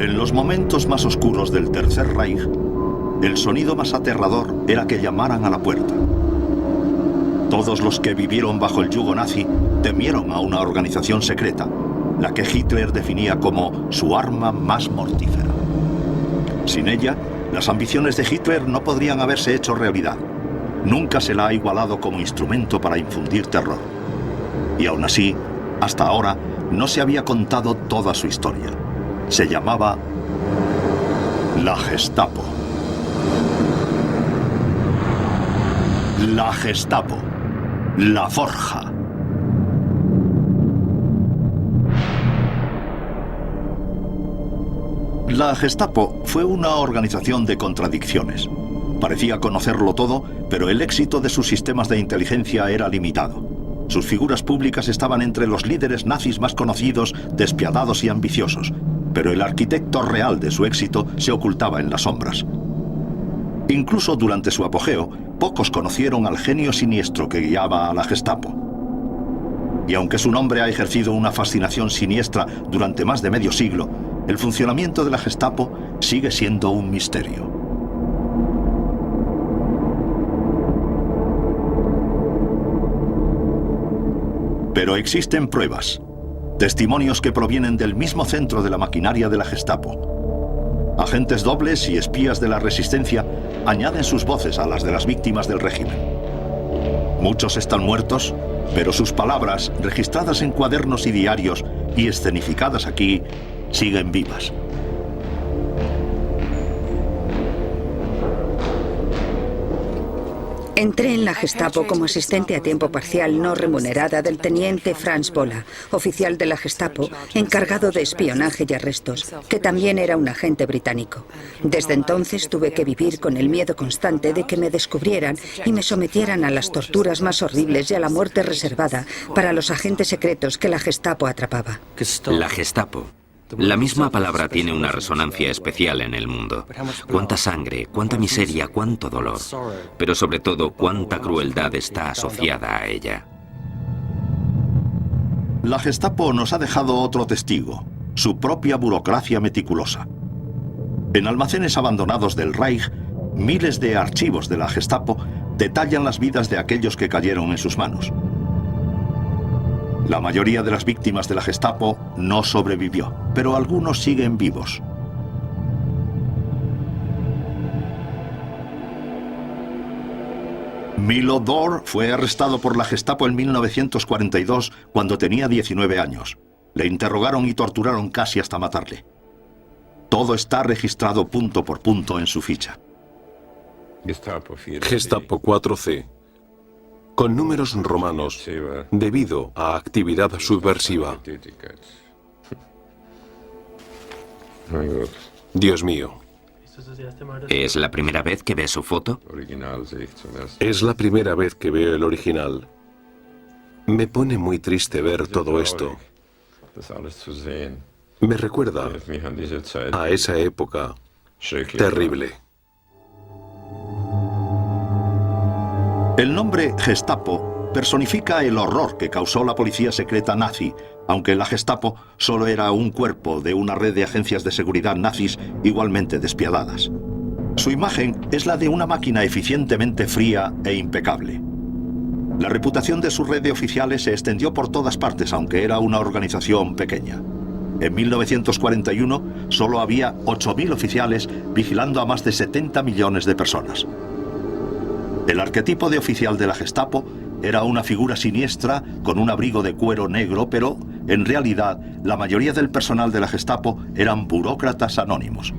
En los momentos más oscuros del Tercer Reich, el sonido más aterrador era que llamaran a la puerta. Todos los que vivieron bajo el yugo nazi temieron a una organización secreta, la que Hitler definía como su arma más mortífera. Sin ella, las ambiciones de Hitler no podrían haberse hecho realidad. Nunca se la ha igualado como instrumento para infundir terror. Y aún así, hasta ahora, no se había contado toda su historia. Se llamaba la Gestapo. La Gestapo. La Forja. La Gestapo fue una organización de contradicciones. Parecía conocerlo todo, pero el éxito de sus sistemas de inteligencia era limitado. Sus figuras públicas estaban entre los líderes nazis más conocidos, despiadados y ambiciosos, pero el arquitecto real de su éxito se ocultaba en las sombras. Incluso durante su apogeo, pocos conocieron al genio siniestro que guiaba a la Gestapo. Y aunque su nombre ha ejercido una fascinación siniestra durante más de medio siglo, el funcionamiento de la Gestapo sigue siendo un misterio. Pero existen pruebas, testimonios que provienen del mismo centro de la maquinaria de la Gestapo. Agentes dobles y espías de la resistencia añaden sus voces a las de las víctimas del régimen. Muchos están muertos, pero sus palabras, registradas en cuadernos y diarios y escenificadas aquí, siguen vivas. Entré en la Gestapo como asistente a tiempo parcial no remunerada del teniente Franz Bola, oficial de la Gestapo, encargado de espionaje y arrestos, que también era un agente británico. Desde entonces tuve que vivir con el miedo constante de que me descubrieran y me sometieran a las torturas más horribles y a la muerte reservada para los agentes secretos que la Gestapo atrapaba. La Gestapo. La misma palabra tiene una resonancia especial en el mundo. Cuánta sangre, cuánta miseria, cuánto dolor. Pero sobre todo, cuánta crueldad está asociada a ella. La Gestapo nos ha dejado otro testigo, su propia burocracia meticulosa. En almacenes abandonados del Reich, miles de archivos de la Gestapo detallan las vidas de aquellos que cayeron en sus manos. La mayoría de las víctimas de la Gestapo no sobrevivió, pero algunos siguen vivos. Milo Dor fue arrestado por la Gestapo en 1942 cuando tenía 19 años. Le interrogaron y torturaron casi hasta matarle. Todo está registrado punto por punto en su ficha. Gestapo 4C. Con números romanos, debido a actividad subversiva. Dios mío. ¿Es la primera vez que ves su foto? Es la primera vez que veo el original. Me pone muy triste ver todo esto. Me recuerda a esa época terrible. El nombre Gestapo personifica el horror que causó la policía secreta nazi, aunque la Gestapo solo era un cuerpo de una red de agencias de seguridad nazis igualmente despiadadas. Su imagen es la de una máquina eficientemente fría e impecable. La reputación de su red de oficiales se extendió por todas partes, aunque era una organización pequeña. En 1941 solo había 8.000 oficiales vigilando a más de 70 millones de personas. El arquetipo de oficial de la Gestapo era una figura siniestra con un abrigo de cuero negro, pero en realidad la mayoría del personal de la Gestapo eran burócratas anónimos.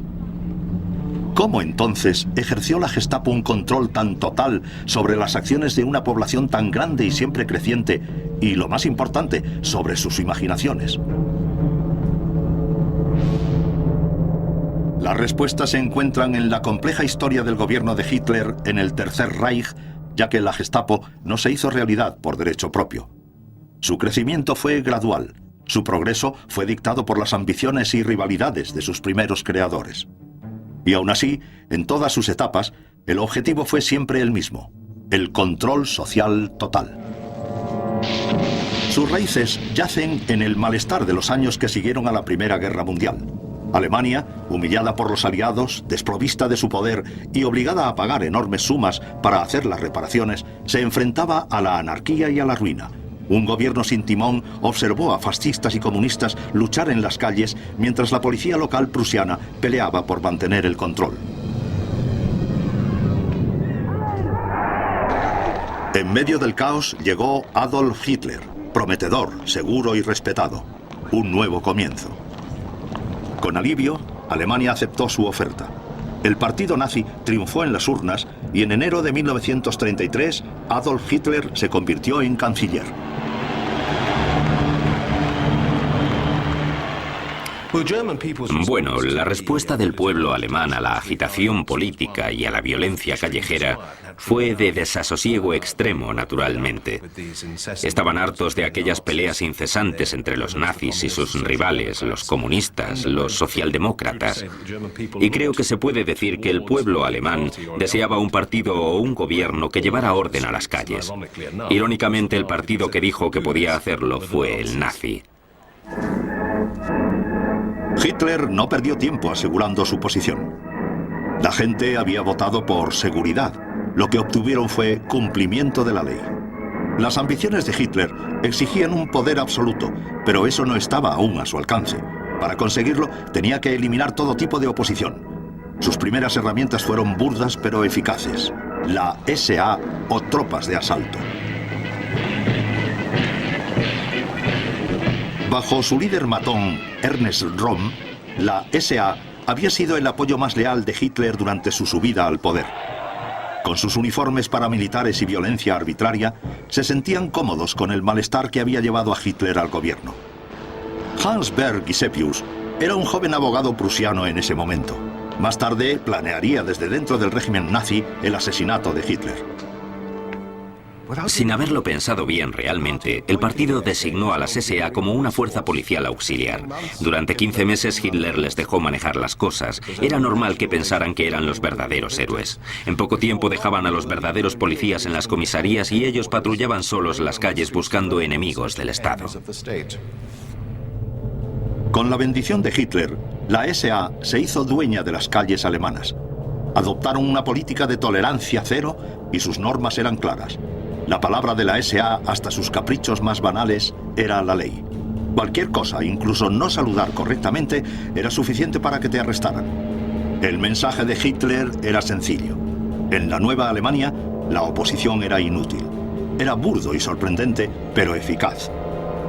¿Cómo entonces ejerció la Gestapo un control tan total sobre las acciones de una población tan grande y siempre creciente y, lo más importante, sobre sus imaginaciones? Las respuestas se encuentran en la compleja historia del gobierno de Hitler en el Tercer Reich, ya que la Gestapo no se hizo realidad por derecho propio. Su crecimiento fue gradual. Su progreso fue dictado por las ambiciones y rivalidades de sus primeros creadores. Y aún así, en todas sus etapas, el objetivo fue siempre el mismo: el control social total. Sus raíces yacen en el malestar de los años que siguieron a la Primera Guerra Mundial. Alemania, humillada por los aliados, desprovista de su poder y obligada a pagar enormes sumas para hacer las reparaciones, se enfrentaba a la anarquía y a la ruina. Un gobierno sin timón observó a fascistas y comunistas luchar en las calles mientras la policía local prusiana peleaba por mantener el control. En medio del caos llegó Adolf Hitler, prometedor, seguro y respetado. Un nuevo comienzo. Con alivio, Alemania aceptó su oferta. El partido nazi triunfó en las urnas y en enero de 1933 Adolf Hitler se convirtió en canciller. Bueno, la respuesta del pueblo alemán a la agitación política y a la violencia callejera fue de desasosiego extremo, naturalmente. Estaban hartos de aquellas peleas incesantes entre los nazis y sus rivales, los comunistas, los socialdemócratas. Y creo que se puede decir que el pueblo alemán deseaba un partido o un gobierno que llevara orden a las calles. Irónicamente, el partido que dijo que podía hacerlo fue el nazi. Hitler no perdió tiempo asegurando su posición. La gente había votado por seguridad. Lo que obtuvieron fue cumplimiento de la ley. Las ambiciones de Hitler exigían un poder absoluto, pero eso no estaba aún a su alcance. Para conseguirlo, tenía que eliminar todo tipo de oposición. Sus primeras herramientas fueron burdas pero eficaces: la SA o tropas de asalto. Bajo su líder matón, Ernst Röhm, la SA había sido el apoyo más leal de Hitler durante su subida al poder. Con sus uniformes paramilitares y violencia arbitraria, se sentían cómodos con el malestar que había llevado a Hitler al gobierno. Hans Berg Gisepius era un joven abogado prusiano en ese momento. Más tarde planearía desde dentro del régimen nazi el asesinato de Hitler. Sin haberlo pensado bien realmente, el partido designó a las SA como una fuerza policial auxiliar. Durante 15 meses Hitler les dejó manejar las cosas. Era normal que pensaran que eran los verdaderos héroes. En poco tiempo dejaban a los verdaderos policías en las comisarías y ellos patrullaban solos las calles buscando enemigos del Estado. Con la bendición de Hitler, la SA se hizo dueña de las calles alemanas. Adoptaron una política de tolerancia cero y sus normas eran claras. La palabra de la SA, hasta sus caprichos más banales, era la ley. Cualquier cosa, incluso no saludar correctamente, era suficiente para que te arrestaran. El mensaje de Hitler era sencillo. En la nueva Alemania, la oposición era inútil. Era burdo y sorprendente, pero eficaz.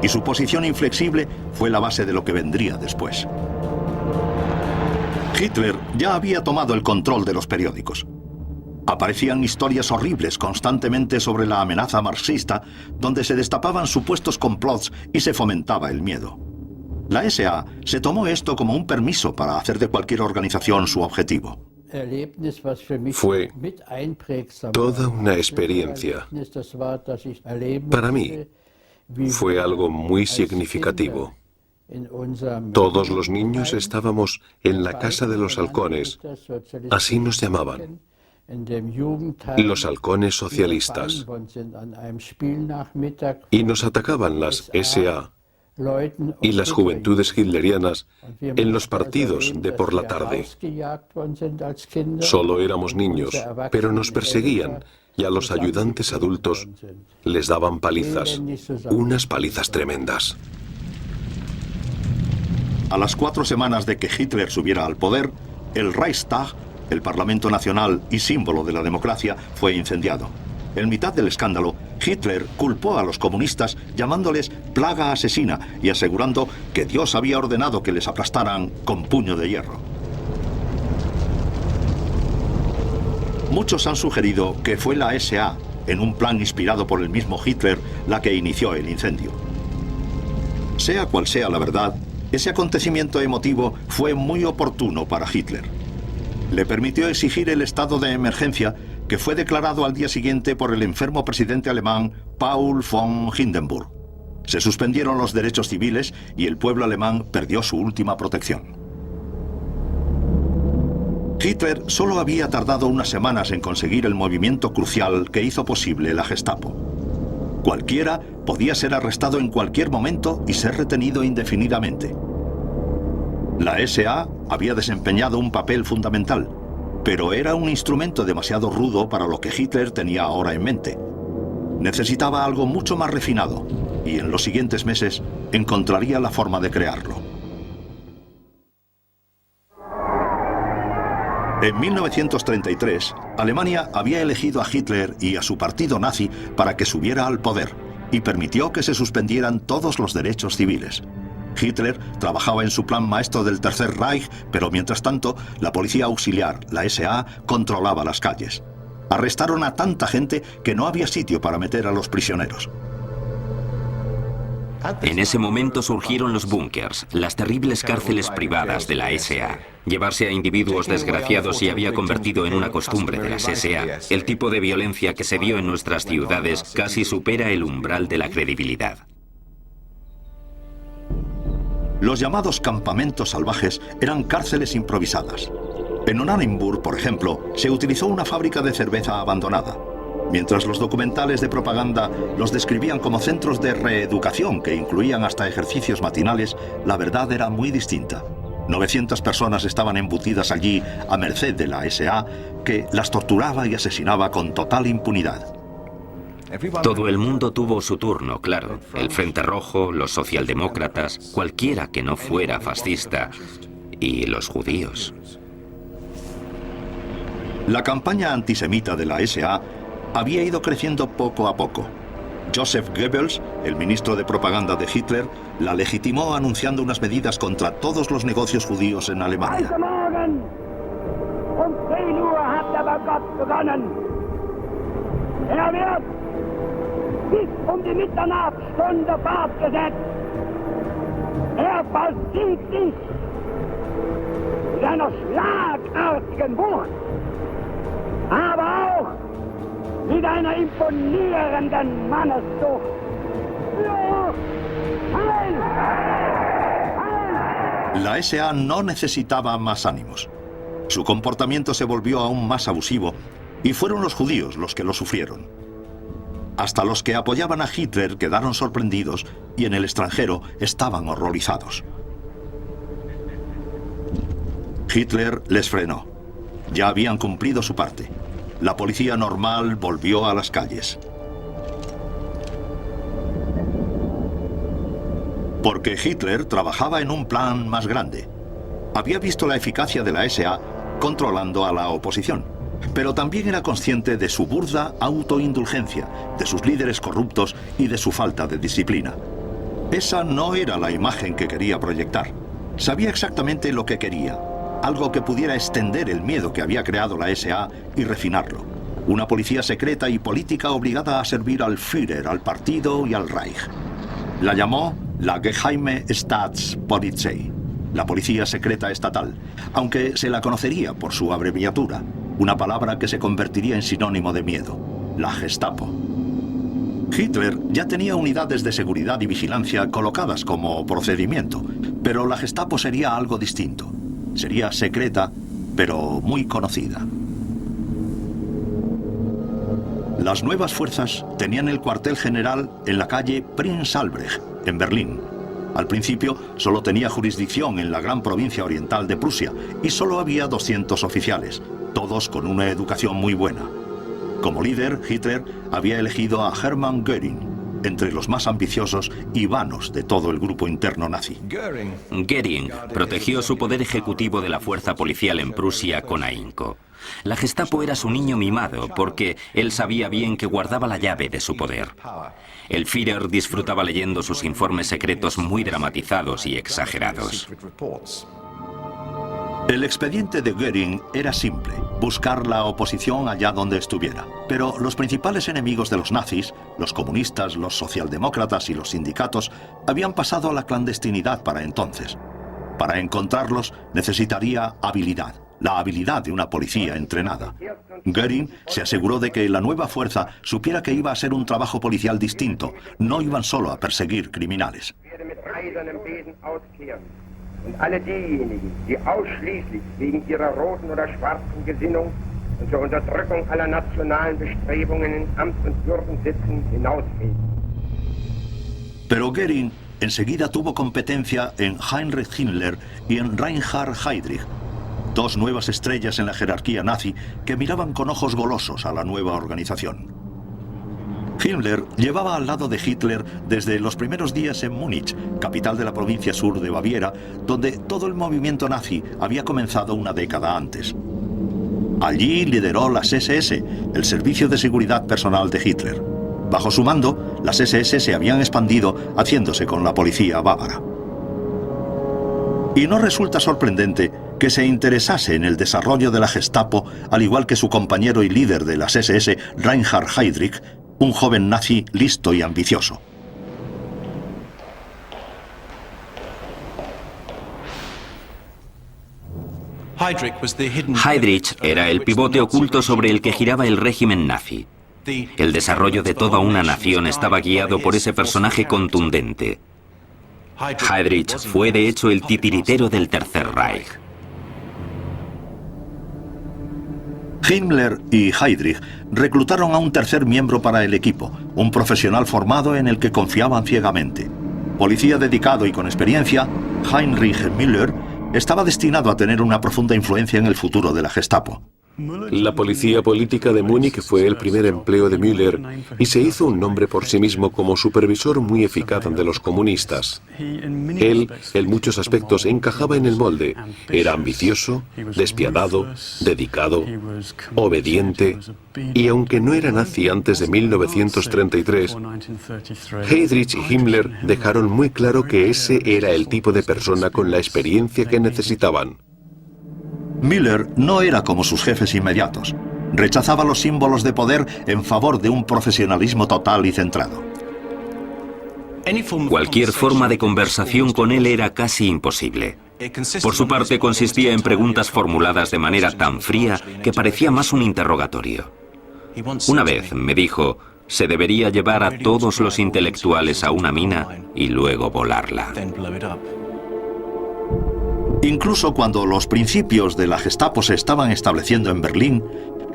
Y su posición inflexible fue la base de lo que vendría después. Hitler ya había tomado el control de los periódicos. Aparecían historias horribles constantemente sobre la amenaza marxista, donde se destapaban supuestos complots y se fomentaba el miedo. La SA se tomó esto como un permiso para hacer de cualquier organización su objetivo. Fue toda una experiencia. Para mí, fue algo muy significativo. Todos los niños estábamos en la Casa de los Halcones, así nos llamaban. Los halcones socialistas. Y nos atacaban las SA y las juventudes hitlerianas en los partidos de por la tarde. Solo éramos niños, pero nos perseguían y a los ayudantes adultos les daban palizas, unas palizas tremendas. A las 4 semanas de que Hitler subiera al poder, el Reichstag, el Parlamento Nacional y símbolo de la democracia, fue incendiado. En mitad del escándalo, Hitler culpó a los comunistas llamándoles plaga asesina y asegurando que Dios había ordenado que les aplastaran con puño de hierro. Muchos han sugerido que fue la SA, en un plan inspirado por el mismo Hitler, la que inició el incendio. Sea cual sea la verdad, ese acontecimiento emotivo fue muy oportuno para Hitler. Le permitió exigir el estado de emergencia, que fue declarado al día siguiente por el enfermo presidente alemán Paul von Hindenburg. Se suspendieron los derechos civiles y el pueblo alemán perdió su última protección. Hitler solo había tardado unas semanas en conseguir el movimiento crucial que hizo posible la Gestapo. Cualquiera podía ser arrestado en cualquier momento y ser retenido indefinidamente. La SA había desempeñado un papel fundamental, pero era un instrumento demasiado rudo para lo que Hitler tenía ahora en mente. Necesitaba algo mucho más refinado, y en los siguientes meses encontraría la forma de crearlo. En 1933, Alemania había elegido a Hitler y a su partido nazi para que subiera al poder, y permitió que se suspendieran todos los derechos civiles. Hitler trabajaba en su plan maestro del Tercer Reich, pero mientras tanto, la policía auxiliar, la SA, controlaba las calles. Arrestaron a tanta gente que no había sitio para meter a los prisioneros. En ese momento surgieron los búnkers, las terribles cárceles privadas de la SA. Llevarse a individuos desgraciados se había convertido en una costumbre de las SA. El tipo de violencia que se vio en nuestras ciudades casi supera el umbral de la credibilidad. Los llamados campamentos salvajes eran cárceles improvisadas. En Oranienburg, por ejemplo, se utilizó una fábrica de cerveza abandonada. Mientras los documentales de propaganda los describían como centros de reeducación que incluían hasta ejercicios matinales, la verdad era muy distinta. 900 personas estaban embutidas allí a merced de la SA, que las torturaba y asesinaba con total impunidad. Todo el mundo tuvo su turno, claro. El Frente Rojo, los socialdemócratas, cualquiera que no fuera fascista, y los judíos. La campaña antisemita de la SA había ido creciendo poco a poco. Joseph Goebbels, el ministro de propaganda de Hitler, la legitimó anunciando unas medidas contra todos los negocios judíos en Alemania. Mit einer imponierenden Manneszucht. La SA no necesitaba más ánimos. Su comportamiento se volvió aún más abusivo y fueron los judíos los que lo sufrieron. Hasta los que apoyaban a Hitler quedaron sorprendidos y en el extranjero estaban horrorizados. Hitler les frenó. Ya habían cumplido su parte. La policía normal volvió a las calles. Porque Hitler trabajaba en un plan más grande. Había visto la eficacia de la SA controlando a la oposición, pero también era consciente de su burda autoindulgencia, de sus líderes corruptos y de su falta de disciplina. Esa no era la imagen que quería proyectar. Sabía exactamente lo que quería. Algo que pudiera extender el miedo que había creado la SA y refinarlo. Una policía secreta y política obligada a servir al Führer, al partido y al Reich. La llamó la Geheime Staatspolizei, la policía secreta estatal, aunque se la conocería por su abreviatura, una palabra que se convertiría en sinónimo de miedo, la Gestapo. Hitler ya tenía unidades de seguridad y vigilancia colocadas como procedimiento, pero la Gestapo sería algo distinto. Sería secreta, pero muy conocida. Las nuevas fuerzas tenían el cuartel general en la calle Prinz Albrecht, en Berlín. Al principio solo tenía jurisdicción en la gran provincia oriental de Prusia y solo había 200 oficiales, todos con una educación muy buena. Como líder, Hitler había elegido a Hermann Göring, entre los más ambiciosos y vanos de todo el grupo interno nazi. Göring protegió su poder ejecutivo de la fuerza policial en Prusia con ahínco. La Gestapo era su niño mimado porque él sabía bien que guardaba la llave de su poder. El Führer disfrutaba leyendo sus informes secretos muy dramatizados y exagerados. El expediente de Göring era simple, buscar la oposición allá donde estuviera. Pero los principales enemigos de los nazis, los comunistas, los socialdemócratas y los sindicatos, habían pasado a la clandestinidad para entonces. Para encontrarlos necesitaría habilidad, la habilidad de una policía entrenada. Göring se aseguró de que la nueva fuerza supiera que iba a ser un trabajo policial distinto, no iban solo a perseguir criminales. Und alle diejenigen, die ausschließlich wegen ihrer roten oder schwarzen Gesinnung und zur Unterdrückung aller nationalen Bestrebungen in Amt und Würden sitzen, hinausfegen. Pero Göring enseguida tuvo competencia en Heinrich Himmler y en Reinhard Heydrich, dos nuevas estrellas en la jerarquía nazi que miraban con ojos golosos a la nueva organización. Himmler llevaba al lado de Hitler desde los primeros días en Múnich, capital de la provincia sur de Baviera, donde todo el movimiento nazi había comenzado una década antes. Allí lideró las SS, el servicio de seguridad personal de Hitler. Bajo su mando, las SS se habían expandido, haciéndose con la policía bávara. Y no resulta sorprendente que se interesase en el desarrollo de la Gestapo, al igual que su compañero y líder de las SS, Reinhard Heydrich, un joven nazi listo y ambicioso. Heydrich era el pivote oculto sobre el que giraba el régimen nazi. El desarrollo de toda una nación estaba guiado por ese personaje contundente. Heydrich fue de hecho el titiritero del Tercer Reich. Himmler y Heydrich reclutaron a un tercer miembro para el equipo, un profesional formado en el que confiaban ciegamente. Policía dedicado y con experiencia, Heinrich Müller estaba destinado a tener una profunda influencia en el futuro de la Gestapo. La policía política de Múnich fue el primer empleo de Müller y se hizo un nombre por sí mismo como supervisor muy eficaz de los comunistas. Él, en muchos aspectos, encajaba en el molde. Era ambicioso, despiadado, dedicado, obediente, y aunque no era nazi antes de 1933, Heydrich y Himmler dejaron muy claro que ese era el tipo de persona con la experiencia que necesitaban. Müller no era como sus jefes inmediatos. Rechazaba los símbolos de poder en favor de un profesionalismo total y centrado. Cualquier forma de conversación con él era casi imposible. Por su parte, consistía en preguntas formuladas de manera tan fría que parecía más un interrogatorio. Una vez me dijo, se debería llevar a todos los intelectuales a una mina y luego volarla. Incluso cuando los principios de la Gestapo se estaban estableciendo en Berlín,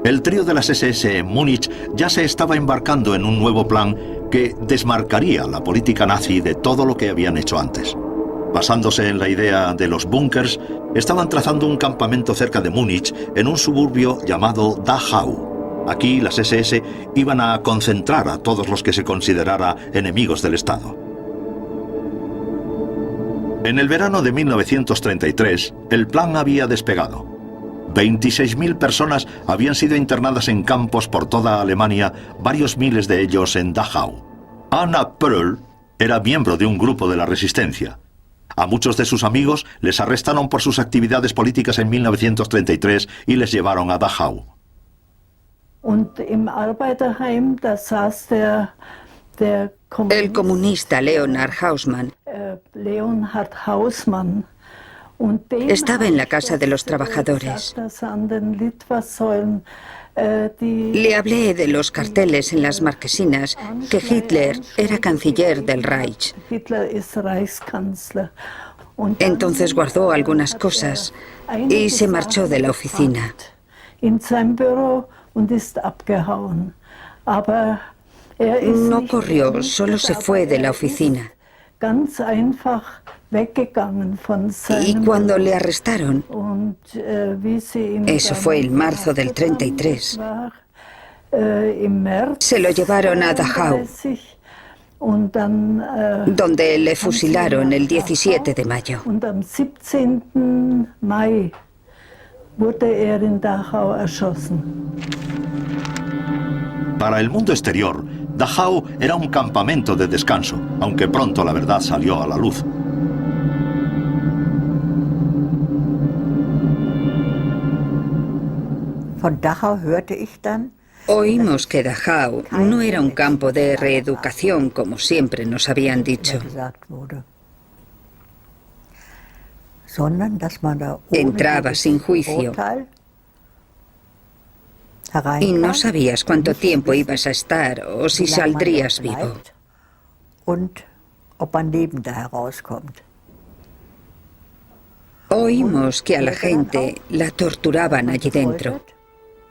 el trío de las SS en Múnich ya se estaba embarcando en un nuevo plan que desmarcaría la política nazi de todo lo que habían hecho antes. Basándose en la idea de los búnkers, estaban trazando un campamento cerca de Múnich en un suburbio llamado Dachau. Aquí las SS iban a concentrar a todos los que se considerara enemigos del Estado. En el verano de 1933, el plan había despegado. 26.000 personas habían sido internadas en campos por toda Alemania, varios miles de ellos en Dachau. Anna Pröll era miembro de un grupo de la resistencia. A muchos de sus amigos les arrestaron por sus actividades políticas en 1933 y les llevaron a Dachau. El comunista Leonhard Hausmann estaba en la Casa de los Trabajadores. Le hablé de los carteles en las marquesinas que Hitler era canciller del Reich. Entonces guardó algunas cosas y se marchó de la oficina. No corrió, solo se fue de la oficina. Y cuando le arrestaron, eso fue en marzo del 33, se lo llevaron a Dachau, donde le fusilaron el 17 de mayo. Para el mundo exterior, Dachau era un campamento de descanso, aunque pronto la verdad salió a la luz. Oímos que Dachau no era un campo de reeducación como siempre nos habían dicho. Entraba sin juicio y no sabías cuánto tiempo ibas a estar o si saldrías vivo. Oímos que a la gente la torturaban allí dentro.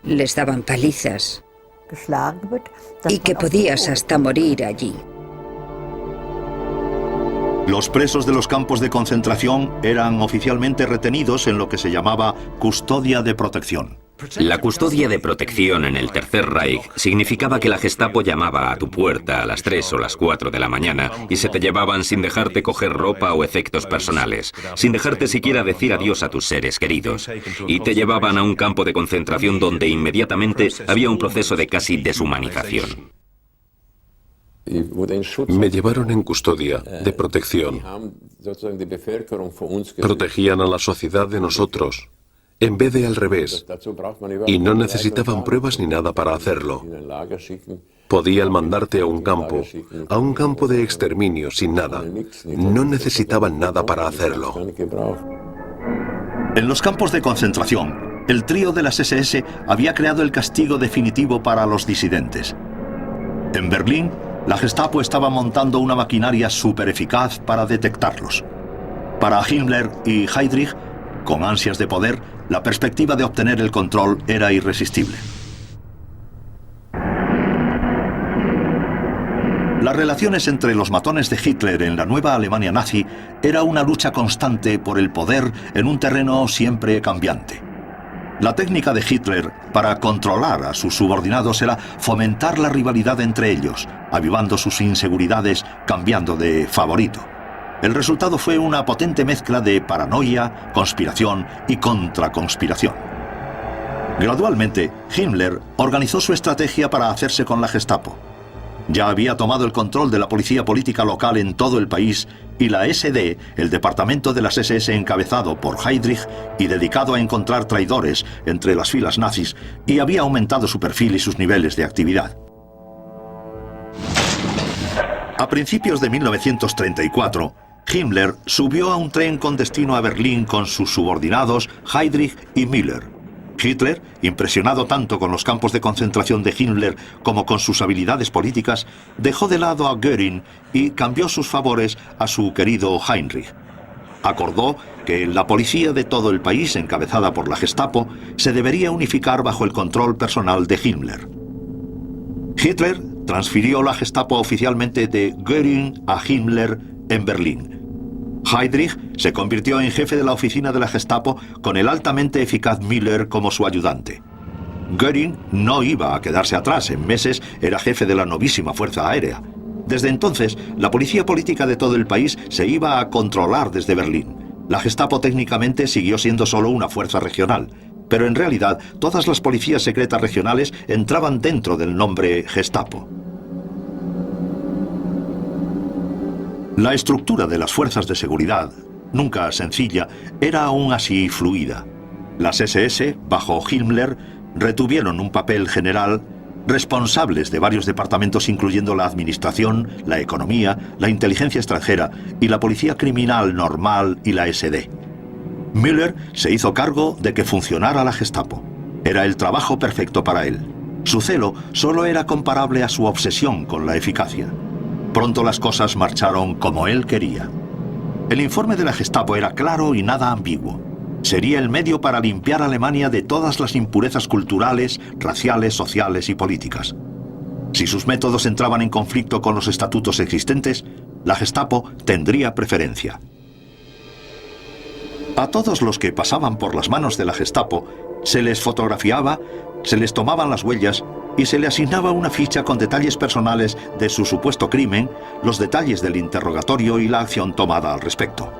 Les daban palizas y que podías hasta morir allí. Los presos de los campos de concentración eran oficialmente retenidos en lo que se llamaba custodia de protección. La custodia de protección en el Tercer Reich significaba que la Gestapo llamaba a tu puerta a las 3 o las 4 de la mañana y se te llevaban sin dejarte coger ropa o efectos personales, sin dejarte siquiera decir adiós a tus seres queridos. Y te llevaban a un campo de concentración donde inmediatamente había un proceso de casi deshumanización. Me llevaron en custodia de protección. Protegían a la sociedad de nosotros, en vez de al revés, y no necesitaban pruebas ni nada para hacerlo. Podían mandarte a un campo de exterminio sin nada. No necesitaban nada para hacerlo. En los campos de concentración, el trío de las SS había creado el castigo definitivo para los disidentes. En Berlín, la Gestapo estaba montando una maquinaria súper eficaz para detectarlos. Para Himmler y Heydrich, con ansias de poder, la perspectiva de obtener el control era irresistible. Las relaciones entre los matones de Hitler en la nueva Alemania nazi era una lucha constante por el poder en un terreno siempre cambiante. La técnica de Hitler para controlar a sus subordinados era fomentar la rivalidad entre ellos, avivando sus inseguridades, cambiando de favorito. El resultado fue una potente mezcla de paranoia, conspiración y contraconspiración. Gradualmente, Himmler organizó su estrategia para hacerse con la Gestapo. Ya había tomado el control de la policía política local en todo el país y la SD, el departamento de las SS encabezado por Heydrich y dedicado a encontrar traidores entre las filas nazis, y había aumentado su perfil y sus niveles de actividad. A principios de 1934, Himmler subió a un tren con destino a Berlín con sus subordinados Heydrich y Müller. Hitler, impresionado tanto con los campos de concentración de Himmler como con sus habilidades políticas, dejó de lado a Göring y cambió sus favores a su querido Heinrich. Acordó que la policía de todo el país, encabezada por la Gestapo, se debería unificar bajo el control personal de Himmler. Hitler transfirió la Gestapo oficialmente de Göring a Himmler en Berlín. Heydrich se convirtió en jefe de la oficina de la Gestapo con el altamente eficaz Müller como su ayudante. Göring no iba a quedarse atrás, en meses era jefe de la novísima Fuerza Aérea. Desde entonces, la policía política de todo el país se iba a controlar desde Berlín. La Gestapo técnicamente siguió siendo solo una fuerza regional, pero en realidad todas las policías secretas regionales entraban dentro del nombre Gestapo. La estructura de las fuerzas de seguridad, nunca sencilla, era aún así fluida. Las SS, bajo Himmler, retuvieron un papel general, responsables de varios departamentos incluyendo la administración, la economía, la inteligencia extranjera y la policía criminal normal y la SD. Müller se hizo cargo de que funcionara la Gestapo. Era el trabajo perfecto para él. Su celo solo era comparable a su obsesión con la eficacia. Pronto las cosas marcharon como él quería. El informe de la Gestapo era claro y nada ambiguo. Sería el medio para limpiar a Alemania de todas las impurezas culturales, raciales, sociales y políticas. Si sus métodos entraban en conflicto con los estatutos existentes, la Gestapo tendría preferencia. A todos los que pasaban por las manos de la Gestapo se les fotografiaba, se les tomaban las huellas y se le asignaba una ficha con detalles personales de su supuesto crimen, los detalles del interrogatorio y la acción tomada al respecto.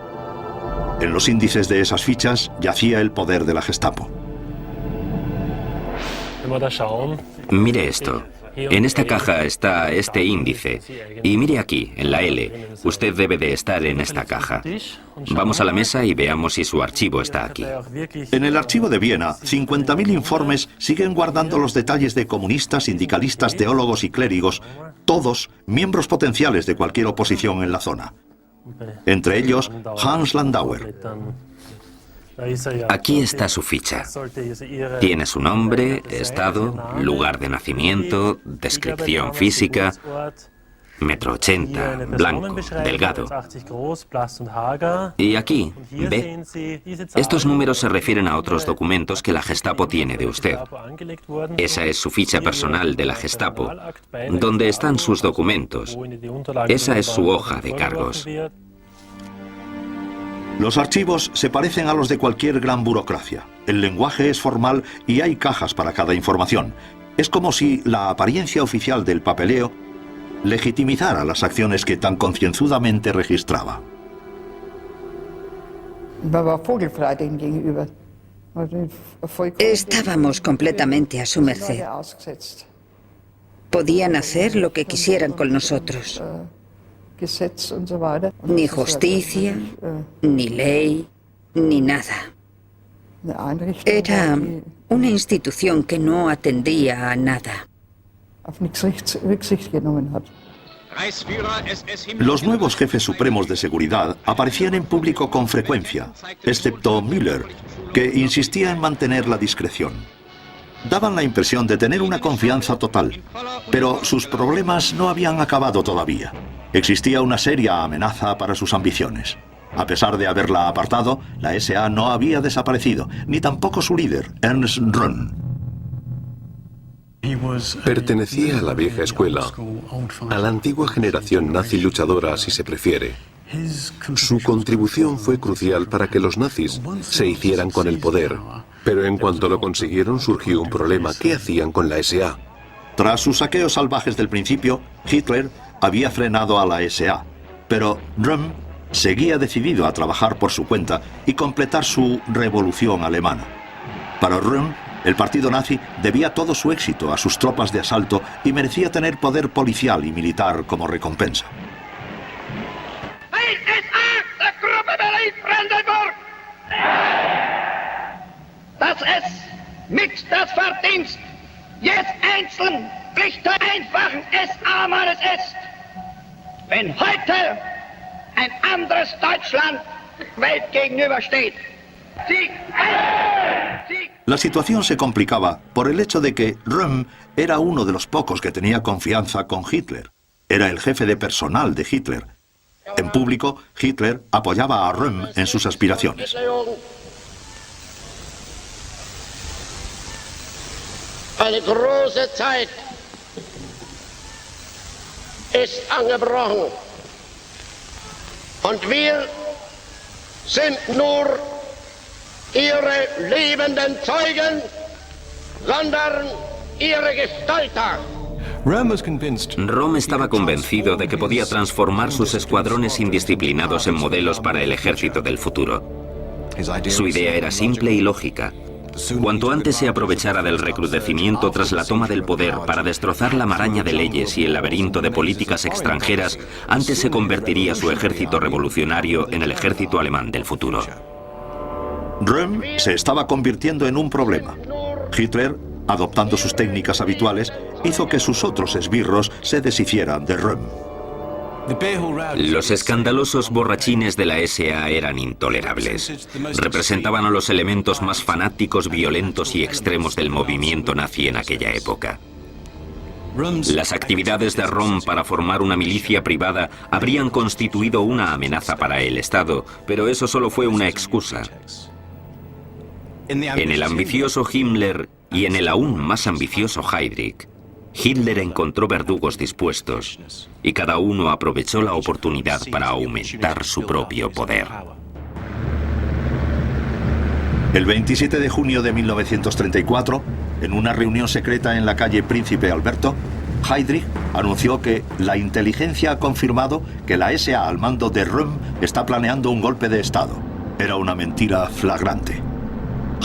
En los índices de esas fichas yacía el poder de la Gestapo. Mire esto. En esta caja está este índice. Y mire aquí, en la L. Usted debe de estar en esta caja. Vamos a la mesa y veamos si su archivo está aquí. En el archivo de Viena, 50.000 informes siguen guardando los detalles de comunistas, sindicalistas, teólogos y clérigos, todos miembros potenciales de cualquier oposición en la zona. Entre ellos, Hans Landauer. Aquí está su ficha. Tiene su nombre, estado, lugar de nacimiento, descripción física, 1,80 m, blanco, delgado. Y aquí, ve, estos números se refieren a otros documentos que la Gestapo tiene de usted. Esa es su ficha personal de la Gestapo, donde están sus documentos. Esa es su hoja de cargos. Los archivos se parecen a los de cualquier gran burocracia. El lenguaje es formal y hay cajas para cada información. Es como si la apariencia oficial del papeleo legitimizara las acciones que tan concienzudamente registraba. Estábamos completamente a su merced. Podían hacer lo que quisieran con nosotros. Ni justicia, ni ley, ni nada. Era una institución que no atendía a nada. Los nuevos jefes supremos de seguridad aparecían en público con frecuencia, excepto Müller, que insistía en mantener la discreción. Daban la impresión de tener una confianza total, pero sus problemas no habían acabado todavía. Existía una seria amenaza para sus ambiciones. A pesar de haberla apartado, la SA no había desaparecido, ni tampoco su líder, Ernst Röhm. Pertenecía a la vieja escuela, a la antigua generación nazi luchadora, si se prefiere. Su contribución fue crucial para que los nazis se hicieran con el poder, pero en cuanto lo consiguieron surgió un problema. ¿Qué hacían con la SA? Tras sus saqueos salvajes del principio, Hitler había frenado a la SA, pero Röhm seguía decidido a trabajar por su cuenta y completar su revolución alemana. Para Röhm, el partido nazi debía todo su éxito a sus tropas de asalto y merecía tener poder policial y militar como recompensa. Das ist nicht das Verdienst des einzelnen, nicht der einfachen SA-Mannes ist, wenn heute ein anderes Deutschland Welt gegenübersteht. Sieg! Sieg! La situación se complicaba por el hecho de que Röhm era uno de los pocos que tenía confianza con Hitler. Era el jefe de personal de Hitler. En público, Hitler apoyaba a Röhm en sus aspiraciones. Eine große Zeit ist angebrochen und wir sind nur ihre lebenden Zeugen, sondern ihre Gestalter. Röhm estaba convencido de que podía transformar sus escuadrones indisciplinados en modelos para el ejército del futuro. Su idea era simple y lógica. Cuanto antes se aprovechara del recrudecimiento tras la toma del poder para destrozar la maraña de leyes y el laberinto de políticas extranjeras, antes se convertiría su ejército revolucionario en el ejército alemán del futuro. Röhm se estaba convirtiendo en un problema. Hitler, adoptando sus técnicas habituales, hizo que sus otros esbirros se deshicieran de Röhm. Los escandalosos borrachines de la SA eran intolerables. Representaban a los elementos más fanáticos, violentos y extremos del movimiento nazi en aquella época. Las actividades de Röhm para formar una milicia privada habrían constituido una amenaza para el Estado, pero eso solo fue una excusa. En el ambicioso Himmler y en el aún más ambicioso Heydrich, Hitler encontró verdugos dispuestos y cada uno aprovechó la oportunidad para aumentar su propio poder. El 27 de junio de 1934, en una reunión secreta en la calle Príncipe Alberto, Heydrich anunció que la inteligencia ha confirmado que la SA al mando de Röhm está planeando un golpe de Estado. Era una mentira flagrante.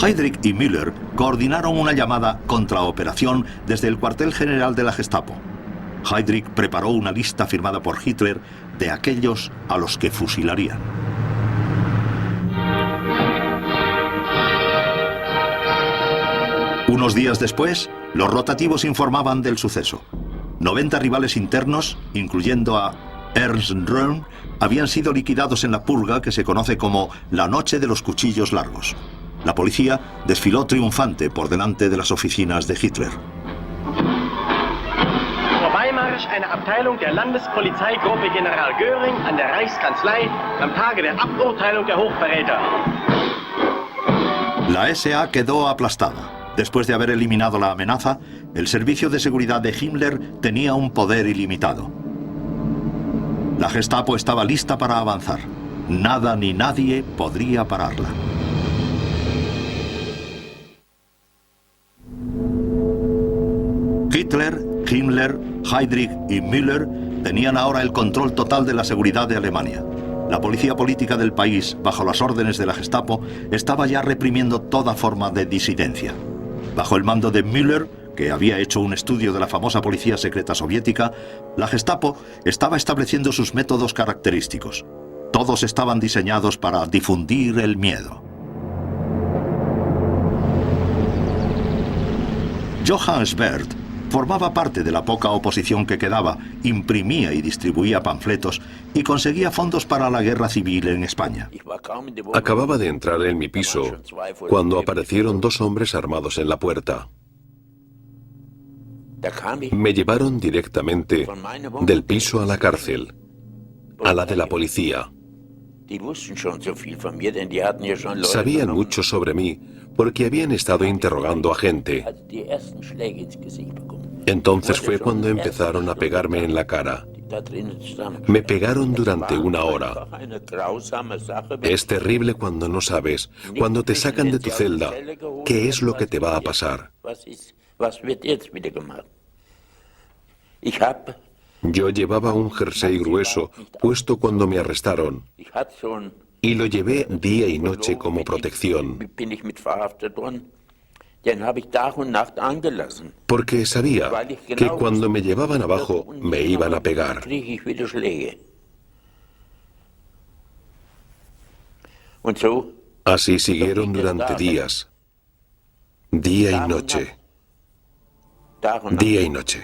Heydrich y Müller coordinaron una llamada contraoperación desde el cuartel general de la Gestapo. Heydrich preparó una lista firmada por Hitler de aquellos a los que fusilarían. Unos días después, los rotativos informaban del suceso. 90 rivales internos, incluyendo a Ernst Röhm, habían sido liquidados en la purga que se conoce como la Noche de los Cuchillos Largos. La policía desfiló triunfante por delante de las oficinas de Hitler. Vorbeimärsch einer Abteilung der Landespolizeigruppe General Göring an der Reichskanzlei am Tage der Aburteilung der Hochverräter. La SA quedó aplastada. Después de haber eliminado la amenaza, el servicio de seguridad de Himmler tenía un poder ilimitado. La Gestapo estaba lista para avanzar. Nada ni nadie podría pararla. Hitler, Himmler, Heydrich y Müller tenían ahora el control total de la seguridad de Alemania. La policía política del país, bajo las órdenes de la Gestapo, estaba ya reprimiendo toda forma de disidencia. Bajo el mando de Müller, que había hecho un estudio de la famosa policía secreta soviética, la Gestapo estaba estableciendo sus métodos característicos. Todos estaban diseñados para difundir el miedo. Johann Swerth formaba parte de la poca oposición que quedaba, imprimía y distribuía panfletos y conseguía fondos para la guerra civil en España. Acababa de entrar en mi piso cuando aparecieron 2 hombres armados en la puerta. Me llevaron directamente del piso a la cárcel, a la de la policía. Sabían mucho sobre mí porque habían estado interrogando a gente. Entonces fue cuando empezaron a pegarme en la cara. Me pegaron durante 1 hora. Es terrible cuando no sabes, cuando te sacan de tu celda, qué es lo que te va a pasar. Yo llevaba un jersey grueso puesto cuando me arrestaron y lo llevé día y noche como protección. Porque sabía que cuando me llevaban abajo me iban a pegar. Así siguieron durante días, día y noche, día y noche.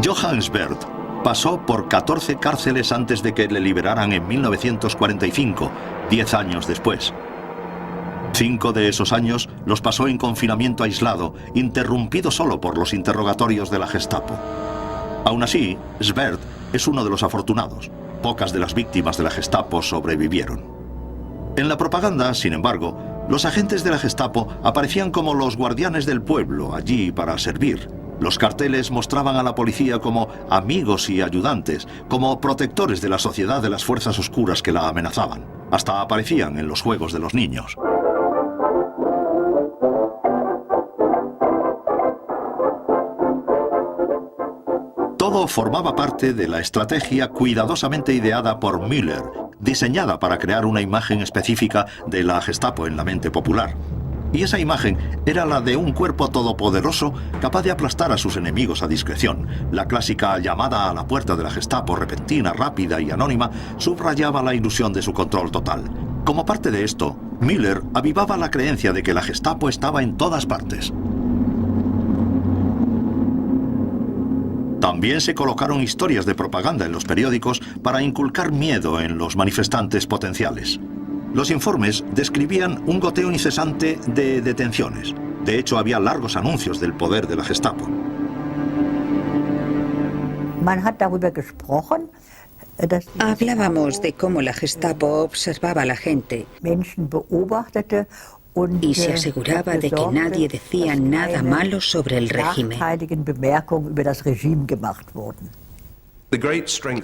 Johann Swerth pasó por 14 cárceles antes de que le liberaran en 1945, 10 años después. 5 de esos años los pasó en confinamiento aislado, interrumpido solo por los interrogatorios de la Gestapo. Aún así, Swerth es uno de los afortunados. Pocas de las víctimas de la Gestapo sobrevivieron. En la propaganda, sin embargo, los agentes de la Gestapo aparecían como los guardianes del pueblo, allí para servir. Los carteles mostraban a la policía como amigos y ayudantes, como protectores de la sociedad de las fuerzas oscuras que la amenazaban. Hasta aparecían en los juegos de los niños. Todo formaba parte de la estrategia cuidadosamente ideada por Müller, diseñada para crear una imagen específica de la Gestapo en la mente popular. Y esa imagen era la de un cuerpo todopoderoso capaz de aplastar a sus enemigos a discreción. La clásica llamada a la puerta de la Gestapo, repentina, rápida y anónima, subrayaba la ilusión de su control total. Como parte de esto, Müller avivaba la creencia de que la Gestapo estaba en todas partes. También se colocaron historias de propaganda en los periódicos para inculcar miedo en los manifestantes potenciales. Los informes describían un goteo incesante de detenciones. De hecho, había largos anuncios del poder de la Gestapo. Hablábamos de cómo la Gestapo observaba a la gente y se aseguraba de que nadie decía nada malo sobre el régimen.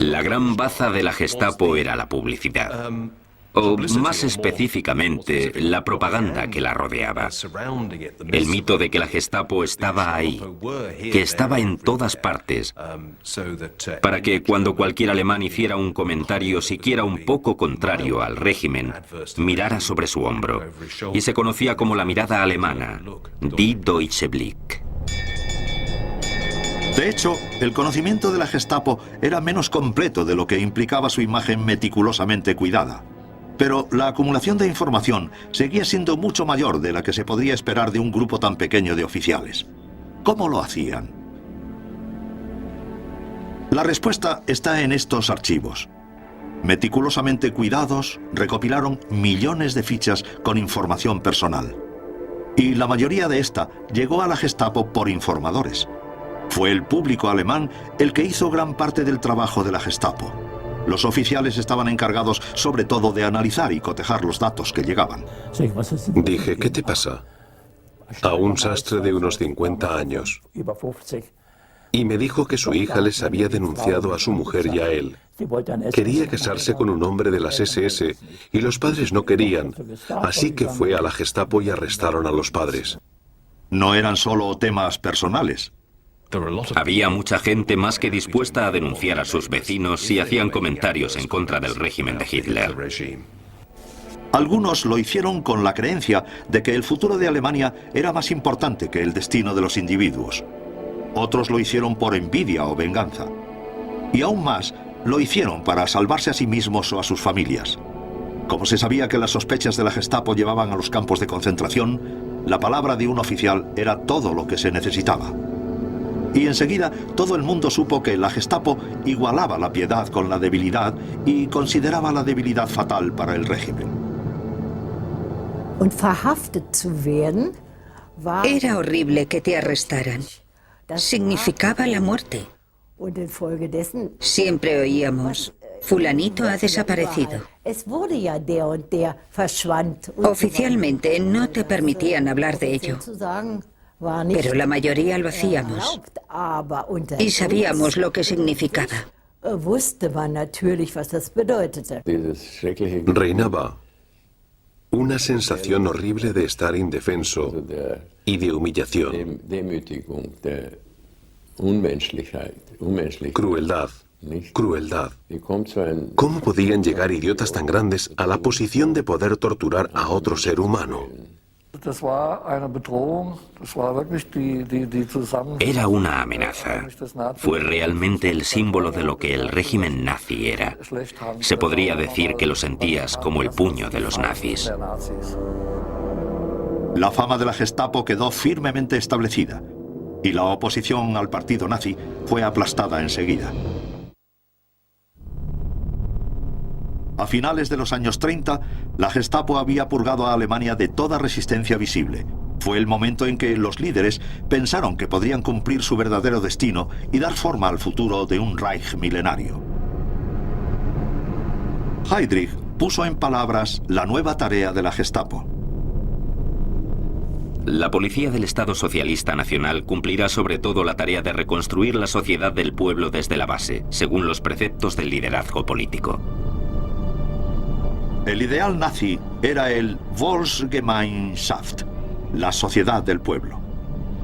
La gran baza de la Gestapo era la publicidad. O más específicamente, la propaganda que la rodeaba. El mito de que la Gestapo estaba ahí, que estaba en todas partes, para que cuando cualquier alemán hiciera un comentario siquiera un poco contrario al régimen, mirara sobre su hombro. Y se conocía como la mirada alemana, Die Deutsche Blick. De hecho, el conocimiento de la Gestapo era menos completo de lo que implicaba su imagen meticulosamente cuidada. Pero la acumulación de información seguía siendo mucho mayor de la que se podría esperar de un grupo tan pequeño de oficiales. ¿Cómo lo hacían? La respuesta está en estos archivos. Meticulosamente cuidados, recopilaron millones de fichas con información personal. Y la mayoría de esta llegó a la Gestapo por informadores. Fue el público alemán el que hizo gran parte del trabajo de la Gestapo. Los oficiales estaban encargados sobre todo de analizar y cotejar los datos que llegaban. Dije, ¿qué te pasa? A un sastre de unos 50 años. Y me dijo que su hija les había denunciado a su mujer y a él. Quería casarse con un hombre de las SS y los padres no querían, así que fue a la Gestapo y arrestaron a los padres. No eran solo temas personales. Había mucha gente más que dispuesta a denunciar a sus vecinos si hacían comentarios en contra del régimen de Hitler. Algunos lo hicieron con la creencia de que el futuro de Alemania era más importante que el destino de los individuos. Otros lo hicieron por envidia o venganza. Y aún más, lo hicieron para salvarse a sí mismos o a sus familias. Como se sabía que las sospechas de la Gestapo llevaban a los campos de concentración, la palabra de un oficial era todo lo que se necesitaba. Y enseguida todo el mundo supo que la Gestapo igualaba la piedad con la debilidad y consideraba la debilidad fatal para el régimen. Era horrible que te arrestaran. Significaba la muerte. Siempre oíamos, fulanito ha desaparecido. Oficialmente no te permitían hablar de ello, pero la mayoría lo hacíamos y sabíamos lo que significaba. Reinaba una sensación horrible de estar indefenso y de humillación. Crueldad, crueldad. ¿Cómo podían llegar idiotas tan grandes a la posición de poder torturar a otro ser humano? Era una amenaza. Fue realmente el símbolo de lo que el régimen nazi era. Se podría decir que lo sentías como el puño de los nazis. La fama de la Gestapo quedó firmemente establecida y la oposición al partido nazi fue aplastada enseguida. A finales de los años 30, la Gestapo había purgado a Alemania de toda resistencia visible. Fue el momento en que los líderes pensaron que podrían cumplir su verdadero destino y dar forma al futuro de un Reich milenario. Heydrich puso en palabras la nueva tarea de la Gestapo. La Policía del Estado Socialista Nacional cumplirá sobre todo la tarea de reconstruir la sociedad del pueblo desde la base, según los preceptos del liderazgo político. El ideal nazi era el Volksgemeinschaft, la sociedad del pueblo.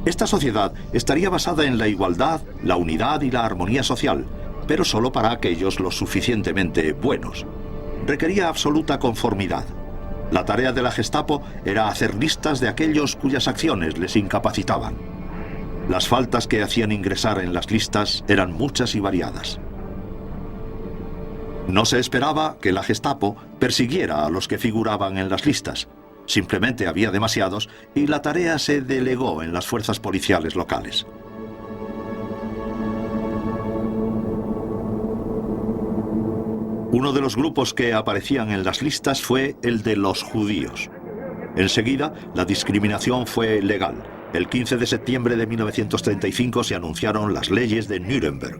Esta sociedad estaría basada en la igualdad, la unidad y la armonía social, pero solo para aquellos lo suficientemente buenos. Requería absoluta conformidad. La tarea de la Gestapo era hacer listas de aquellos cuyas acciones les incapacitaban. Las faltas que hacían ingresar en las listas eran muchas y variadas. No se esperaba que la Gestapo persiguiera a los que figuraban en las listas. Simplemente había demasiados y la tarea se delegó en las fuerzas policiales locales. Uno de los grupos que aparecían en las listas fue el de los judíos. Enseguida, la discriminación fue legal. El 15 de septiembre de 1935 se anunciaron las leyes de Nuremberg.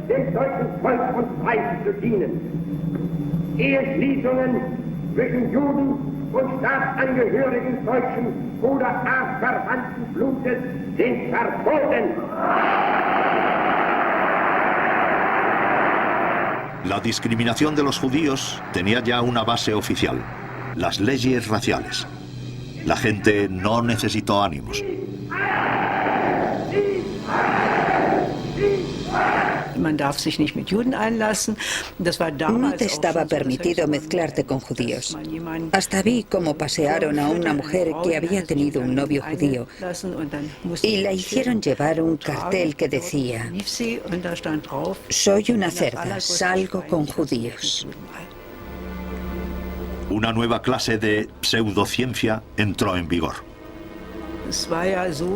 Dem deutschen Volk und Reich zu dienen. Eheschließungen zwischen Juden und Staatsangehörigen deutschen oder artverwandten Blutes sind verboten. La discriminación de los judíos tenía ya una base oficial: las leyes raciales. La gente no necesitó ánimos. No te estaba permitido mezclarte con judíos. Hasta vi cómo pasearon a una mujer que había tenido un novio judío y la hicieron llevar un cartel que decía: soy una cerda, salgo con judíos. Una nueva clase de pseudociencia entró en vigor.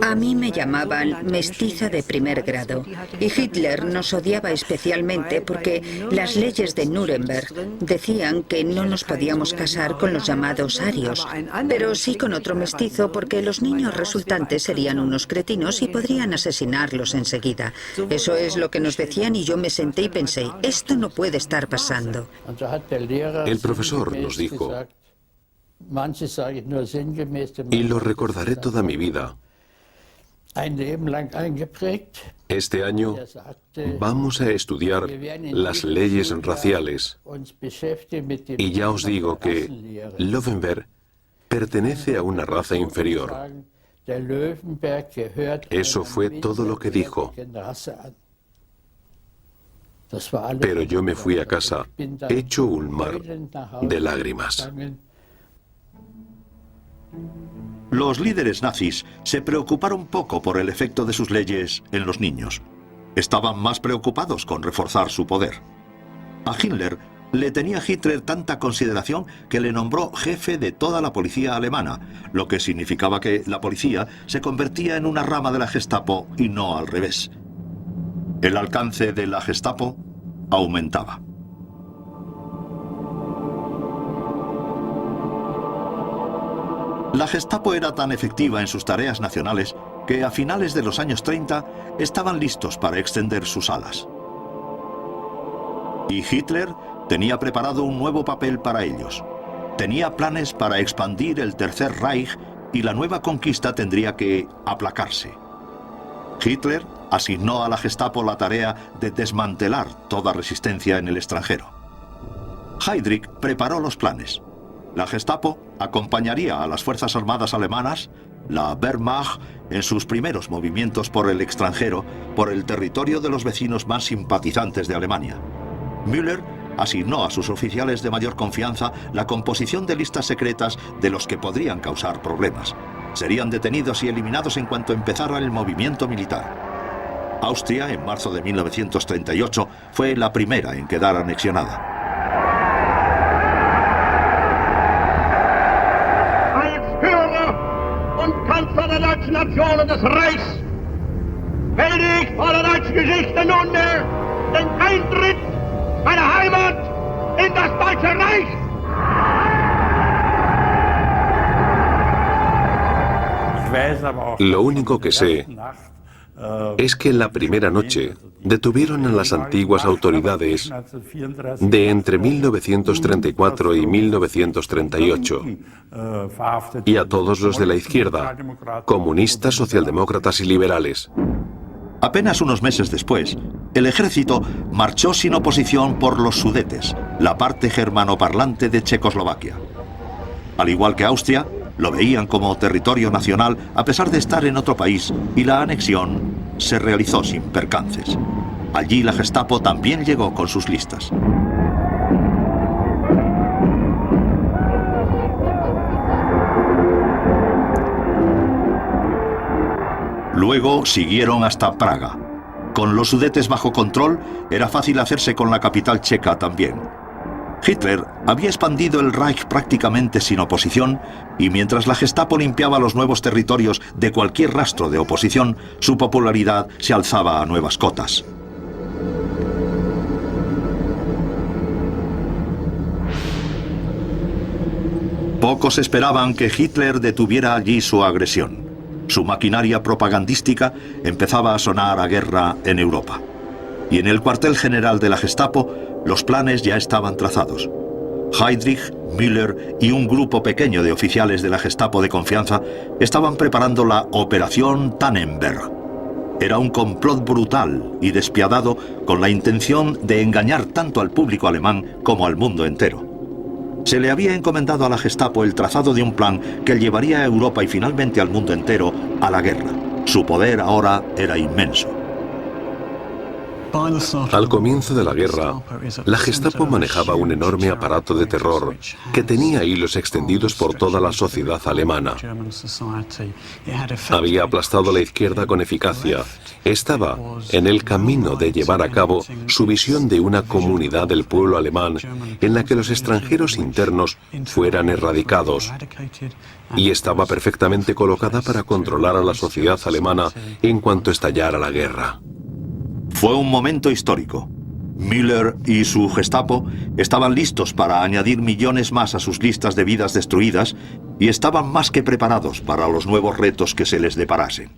A mí me llamaban mestiza de primer grado y Hitler nos odiaba especialmente porque las leyes de Nuremberg decían que no nos podíamos casar con los llamados arios, pero sí con otro mestizo porque los niños resultantes serían unos cretinos y podrían asesinarlos enseguida. Eso es lo que nos decían y yo me senté y pensé, esto no puede estar pasando. El profesor nos dijo, y lo recordaré toda mi vida, Este año vamos a estudiar las leyes raciales. Y ya os digo que Löwenberg pertenece a una raza inferior. Eso fue todo lo que dijo. Pero yo me fui a casa hecho un mar de lágrimas. Los líderes nazis se preocuparon poco por el efecto de sus leyes en los niños. Estaban más preocupados con reforzar su poder. A Himmler le tenía Hitler tanta consideración que le nombró jefe de toda la policía alemana, lo que significaba que la policía se convertía en una rama de la Gestapo y no al revés. El alcance de la Gestapo aumentaba. La Gestapo era tan efectiva en sus tareas nacionales que a finales de los años 30 estaban listos para extender sus alas. Y Hitler tenía preparado un nuevo papel para ellos. Tenía planes para expandir el Tercer Reich y la nueva conquista tendría que aplacarse. Hitler asignó a la Gestapo la tarea de desmantelar toda resistencia en el extranjero. Heydrich preparó los planes. La Gestapo acompañaría a las Fuerzas Armadas alemanas, la Wehrmacht, en sus primeros movimientos por el extranjero, por el territorio de los vecinos más simpatizantes de Alemania. Müller asignó a sus oficiales de mayor confianza la composición de listas secretas de los que podrían causar problemas. Serían detenidos y eliminados en cuanto empezara el movimiento militar. Austria, en marzo de 1938, fue la primera en quedar anexionada. Kanzler der deutschen Nation und des Reichs melde ich vor der deutschen Geschichte nunmehr den Eintritt meiner Heimat in das Deutsche Reich. Lo único que sé es que en la primera noche detuvieron a las antiguas autoridades de entre 1934 y 1938 y a todos los de la izquierda, comunistas, socialdemócratas y liberales. Apenas unos meses después, el ejército marchó sin oposición por los Sudetes, la parte germanoparlante de Checoslovaquia. Al igual que Austria, lo veían como territorio nacional a pesar de estar en otro país y la anexión se realizó sin percances. Allí la Gestapo también llegó con sus listas. Luego siguieron hasta Praga. Con los Sudetes bajo control, era fácil hacerse con la capital checa también. Hitler había expandido el Reich prácticamente sin oposición y mientras la Gestapo limpiaba los nuevos territorios de cualquier rastro de oposición, su popularidad se alzaba a nuevas cotas. Pocos esperaban que Hitler detuviera allí su agresión. Su maquinaria propagandística empezaba a sonar a guerra en Europa. Y en el cuartel general de la Gestapo, los planes ya estaban trazados. Heydrich, Müller y un grupo pequeño de oficiales de la Gestapo de confianza estaban preparando la Operación Tannenberg. Era un complot brutal y despiadado con la intención de engañar tanto al público alemán como al mundo entero. Se le había encomendado a la Gestapo el trazado de un plan que llevaría a Europa y finalmente al mundo entero a la guerra. Su poder ahora era inmenso. Al comienzo de la guerra, la Gestapo manejaba un enorme aparato de terror que tenía hilos extendidos por toda la sociedad alemana. Había aplastado a la izquierda con eficacia. Estaba en el camino de llevar a cabo su visión de una comunidad del pueblo alemán en la que los extranjeros internos fueran erradicados. Y estaba perfectamente colocada para controlar a la sociedad alemana en cuanto estallara la guerra. Fue un momento histórico. Müller y su Gestapo estaban listos para añadir millones más a sus listas de vidas destruidas y estaban más que preparados para los nuevos retos que se les deparasen.